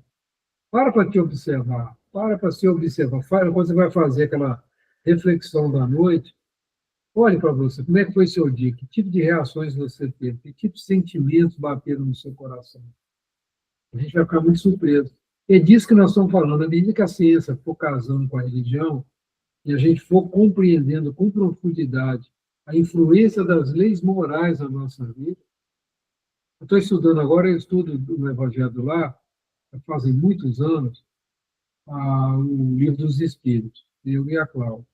[SPEAKER 1] Para te observar, para se observar. Quando você vai fazer aquela reflexão da noite, olhe para você, como é que foi seu dia, que tipo de reações você teve, que tipo de sentimentos bateram no seu coração. A gente vai ficar muito surpreso. É disso que nós estamos falando. À medida que a ciência for casando com a religião, e a gente for compreendendo com profundidade a influência das leis morais na nossa vida. Eu estou estudando agora, eu estudo no Evangelho do Lar, fazem muitos anos, o Livro dos Espíritos, eu e a Cláudia.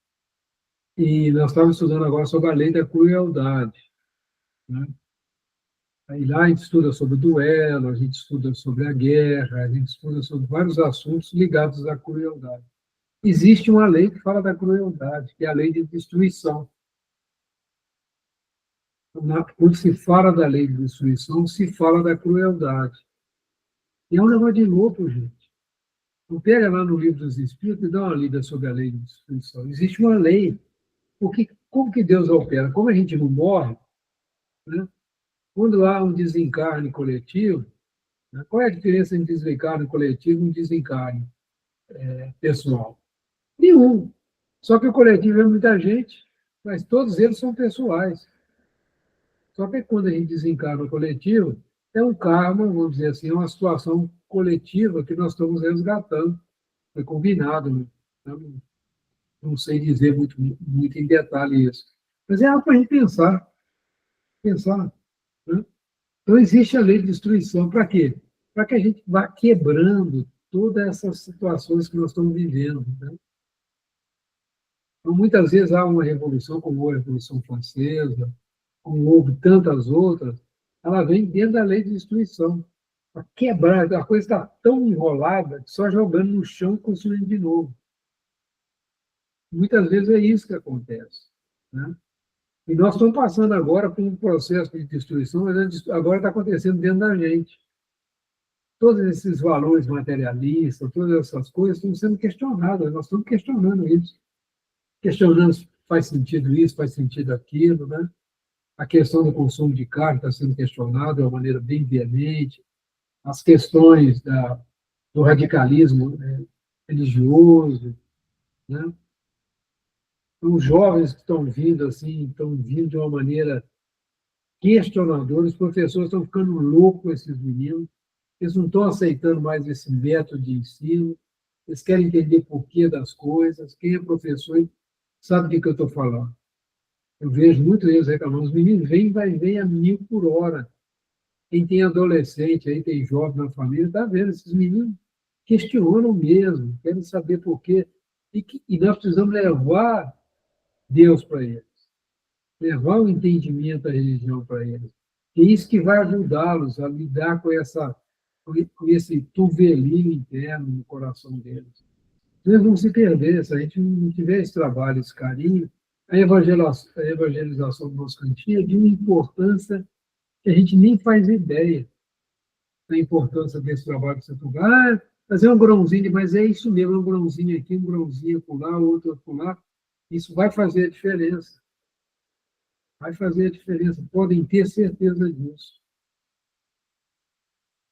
[SPEAKER 1] E nós estamos estudando agora sobre a lei da crueldade. Né? Aí lá a gente estuda sobre o duelo, a gente estuda sobre a guerra, a gente estuda sobre vários assuntos ligados à crueldade. Existe uma lei que fala da crueldade, que é a lei de destruição. Quando se fala da lei de destruição, se fala da crueldade. E é um negócio de louco, gente. Não pega lá no Livro dos Espíritos e dá uma lida sobre a lei de destruição. Existe uma lei. Porque, como que Deus opera? Como a gente não morre, né? Quando há um desencarne coletivo, né? Qual é a diferença entre desencarne coletivo e um desencarne pessoal? Nenhum. Só que o coletivo é muita gente, mas todos eles são pessoais. Só que quando a gente desencarna o coletivo, é um karma, vamos dizer assim, é uma situação coletiva que nós estamos resgatando. Foi combinado, né? Então, não sei dizer muito em detalhe isso. Mas é algo para a gente pensar, né? Então, existe a lei de destruição. Para quê? Para que a gente vá quebrando todas essas situações que nós estamos vivendo, né? Então, muitas vezes há uma revolução, como a Revolução Francesa, como houve tantas outras, ela vem dentro da lei de destruição. Para quebrar, a coisa está tão enrolada que só jogando no chão e construindo de novo. Muitas vezes é isso que acontece, né? E nós estamos passando agora por um processo de destruição, mas agora está acontecendo dentro da gente. Todos esses valores materialistas, todas essas coisas estão sendo questionadas, nós estamos questionando isso. Questionando se faz sentido isso, faz sentido aquilo, né? A questão do consumo de carne está sendo questionada de uma maneira bem veemente. As questões do radicalismo, né, religioso, né? Os jovens que estão vindo assim, estão vindo de uma maneira questionadora, os professores estão ficando loucos com esses meninos, eles não estão aceitando mais esse método de ensino, eles querem entender porquê das coisas, quem é professor sabe do que eu estou falando. Eu vejo muito eles reclamando, os meninos vêm a 1.000 por hora. Quem tem adolescente, aí tem jovem na família, está vendo, esses meninos questionam mesmo, querem saber por quê. E nós precisamos levar Deus para eles, levar o entendimento da religião para eles. É isso que vai ajudá-los a lidar com esse turvelino interno no coração deles. Eles vão se perder, se a gente não tiver esse trabalho, esse carinho, a evangelização do nosso cantinho é de uma importância que a gente nem faz ideia da importância desse trabalho que você está. Fazer um grãozinho, mas é isso mesmo, um grãozinho aqui, um grãozinho acolá, outro acolá. Isso vai fazer a diferença. Vai fazer a diferença. Podem ter certeza disso.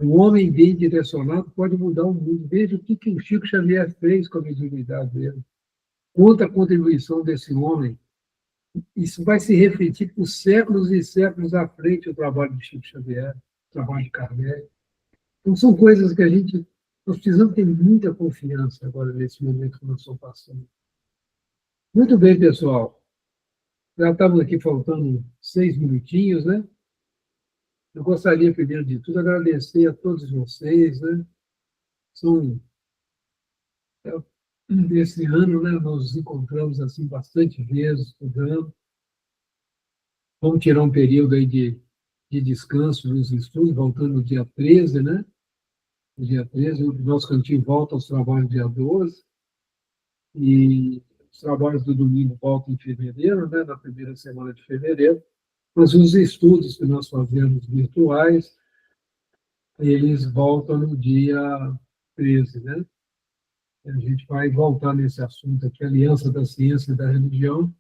[SPEAKER 1] Um homem bem direcionado pode mudar o mundo. Veja o que o Chico Xavier fez com a mediunidade dele. Quanta contribuição desse homem. Isso vai se refletir por séculos e séculos à frente o trabalho de Chico Xavier, o trabalho de Kardec. Então, são coisas que nós precisamos ter muita confiança agora nesse momento que nós estamos passando. Muito bem, pessoal. Já estamos aqui faltando 6 minutinhos, né? Eu gostaria, primeiro de tudo, agradecer a todos vocês, né? São, esse ano, né, nós nos encontramos assim bastante vezes, estudando. Vamos tirar um período aí de descanso nos estudos, voltando no dia 13, né? No dia 13, o nosso cantinho volta aos trabalhos dia 12, e os trabalhos do domingo voltam em fevereiro, né? Na primeira semana de fevereiro. Mas os estudos que nós fazemos virtuais, eles voltam no dia 13, né? A gente vai voltar nesse assunto aqui, aliança da ciência e da religião.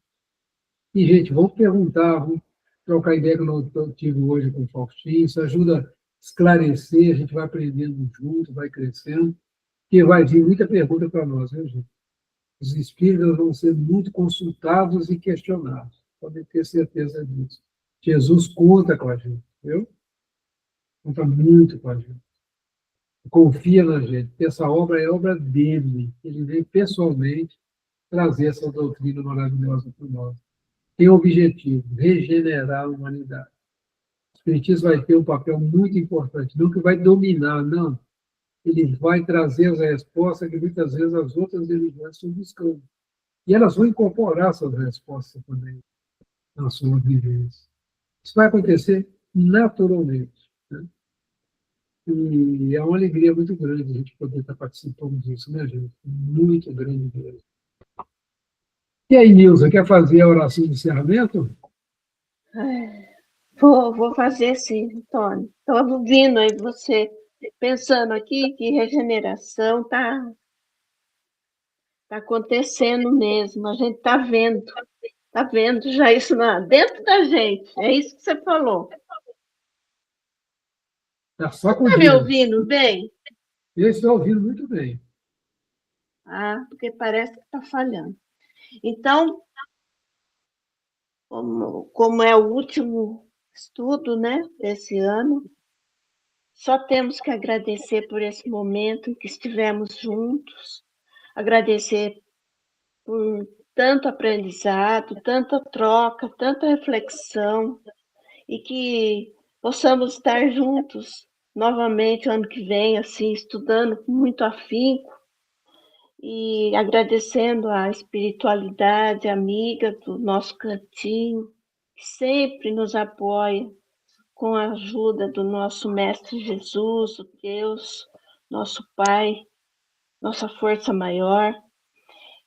[SPEAKER 1] E, gente, vamos perguntar, vamos trocar ideia que eu tive hoje com o Faustinho, isso ajuda a esclarecer, a gente vai aprendendo junto, vai crescendo, e vai vir muita pergunta para nós, viu, gente? Os espíritos vão ser muito consultados e questionados, podem ter certeza disso. Jesus conta com a gente, viu? Conta muito com a gente. Confia na gente, porque essa obra é obra dele, ele vem pessoalmente trazer essa doutrina maravilhosa para nós. Tem o objetivo, regenerar a humanidade. O Espiritismo vai ter um papel muito importante, não que vai dominar, não. Ele vai trazer as respostas que muitas vezes as outras religiões estão buscando. E elas vão incorporar essas respostas também na sua vivência. Isso vai acontecer naturalmente, né? E é uma alegria muito grande a gente poder estar participando disso, né, gente? Muito grande mesmo. E aí, Nilza, quer fazer a oração de encerramento?
[SPEAKER 3] Vou fazer sim, Antônio. Estou ouvindo aí você pensando aqui que regeneração tá acontecendo mesmo. A gente tá vendo já isso dentro da gente. É isso que você falou.
[SPEAKER 1] Está só com
[SPEAKER 3] Está me
[SPEAKER 1] Deus.
[SPEAKER 3] ouvindo bem?
[SPEAKER 1] Eu estou ouvindo muito bem.
[SPEAKER 3] Porque parece que está falhando. Então, como é o último estudo, né, desse ano, só temos que agradecer por esse momento em que estivemos juntos, agradecer por tanto aprendizado, tanta troca, tanta reflexão, e que possamos estar juntos novamente o ano que vem, assim, estudando com muito afinco e agradecendo a espiritualidade amiga do nosso cantinho, que sempre nos apoia com a ajuda do nosso Mestre Jesus, o Deus, nosso Pai, nossa força maior,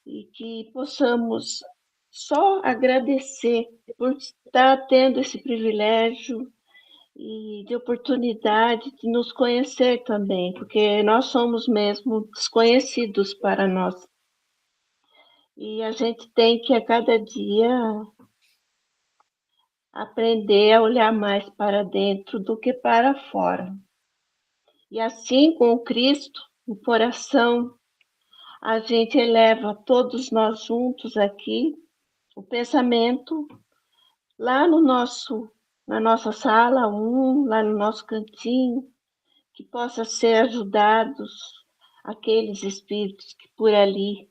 [SPEAKER 3] e que possamos só agradecer por estar tendo esse privilégio e de oportunidade de nos conhecer também, porque nós somos mesmo desconhecidos para nós. E a gente tem que, a cada dia, aprender a olhar mais para dentro do que para fora. E assim, com o Cristo no coração, a gente eleva todos nós juntos aqui o pensamento lá na nossa sala 1, lá no nosso cantinho, que possa ser ajudados aqueles espíritos que por ali,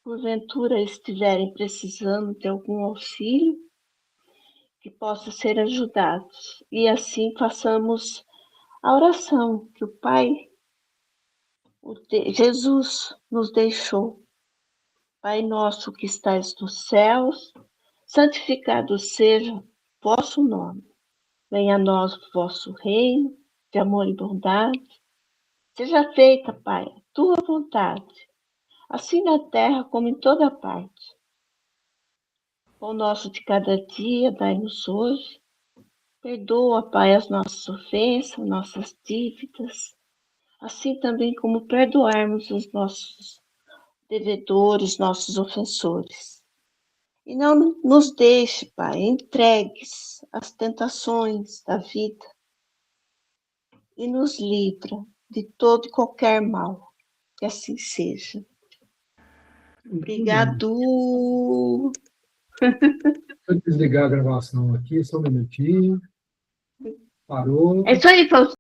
[SPEAKER 3] porventura, estiverem precisando de algum auxílio, que possa ser ajudados. E assim façamos a oração que o Pai, Jesus, nos deixou. Pai nosso que estais nos céus, santificado seja vosso nome. Venha a nós o vosso reino, de amor e bondade. Seja feita, Pai, a tua vontade, assim na terra como em toda parte. O pão nosso de cada dia, dai-nos hoje. Perdoa, Pai, as nossas ofensas, nossas dívidas, assim também como perdoarmos os nossos devedores, nossos ofensores. E não nos deixe, Pai, entregues às tentações da vida e nos livra de todo e qualquer mal. Que assim seja. Obrigado.
[SPEAKER 1] Vou desligar a gravação aqui, só um minutinho. Parou.
[SPEAKER 3] É isso aí, Faustino.